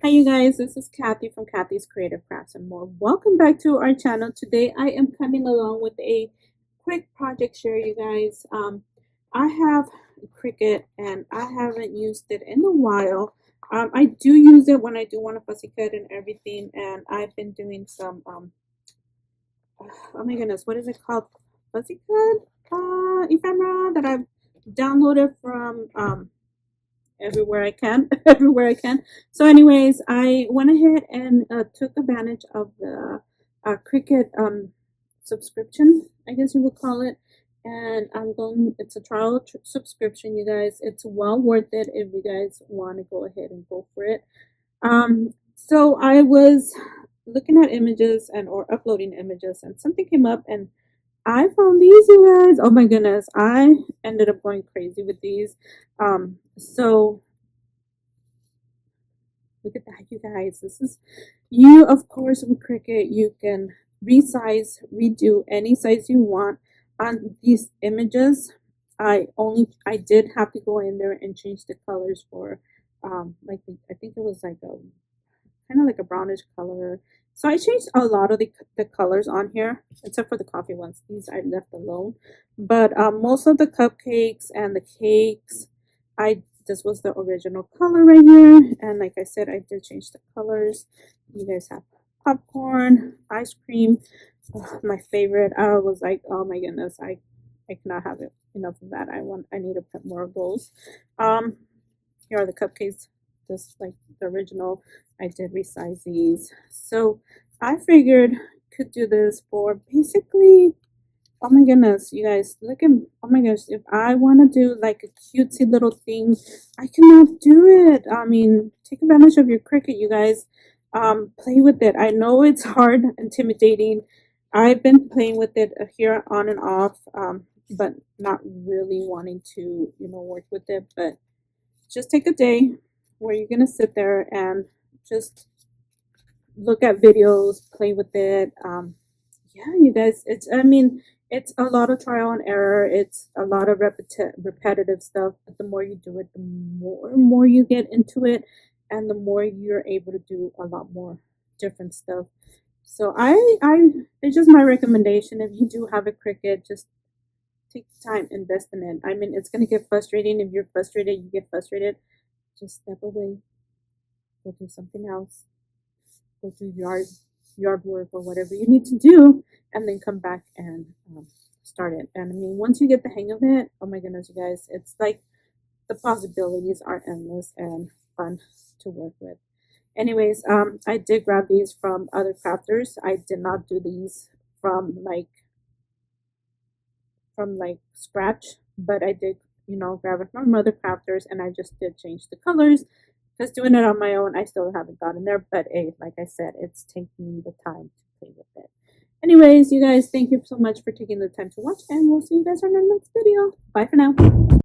Hi you guys, this is Kathy from Kathy's Creative Crafts and More. Welcome back to our channel. Today I am coming along with a quick project share, you guys. I have Cricut and I haven't used it in a while. I do use it when I do want to fussy cut and everything, and I've been doing some oh my goodness, what is it called? Fussy cut ephemera that I've downloaded from everywhere I can, everywhere I can. So, anyways, I went ahead and took advantage of the Cricut subscription, I guess you would call it. And I'm going. It's a trial subscription, you guys. It's well worth it if you guys want to go ahead and go for it. So I was looking at images and or uploading images, and something came up, and I found these, you guys. Oh my goodness, I ended up going crazy with these. So look at that, you guys. This is you, of course, with Cricut. You can resize, redo any size you want on these images. I did have to go in there and change the colors for like I think it was like a kind of like a brownish color. So I changed a lot of the colors on here, except for the coffee ones. These I left alone. But most of the cupcakes and the cakes, this was the original color right here. And like I said, I did change the colors. You guys have popcorn, ice cream. Oh, my favorite. I was like, oh my goodness, I cannot have it, enough of that. I need to put more of those. Here are the cupcakes, just like the original. I did resize these. So I figured could do this for basically, oh my goodness, you guys, look at, oh my gosh, if I want to do like a cutesy little thing, I cannot do it. I mean, take advantage of your Cricut, you guys. Play with it. I know it's hard, intimidating. I've been playing with it here on and off, but not really wanting to, work with it. But just take a day where you're going to sit there and just look at videos, play with it. Yeah, you guys, it's a lot of trial and error. It's a lot of repetitive stuff. But the more you do it, the more and more you get into it, and the more you're able to do a lot more different stuff. So it's just my recommendation. If you do have a Cricut, just take the time, invest in it. I mean, it's gonna get frustrating. If you're frustrated, you get frustrated. Just step away, go do something else, go do yard work or whatever you need to do, and then come back and start it. And I mean, once you get the hang of it, oh my goodness, you guys, it's like the possibilities are endless and fun to work with. Anyways, I did grab these from other crafters. I did not do these from like scratch, but I did, grab it from other crafters, and I just did change the colors. Because doing it on my own, I still haven't gotten there, but like I said, it's taking the time to play with it. Anyways, you guys, thank you so much for taking the time to watch, and we'll see you guys on our next video. Bye for now.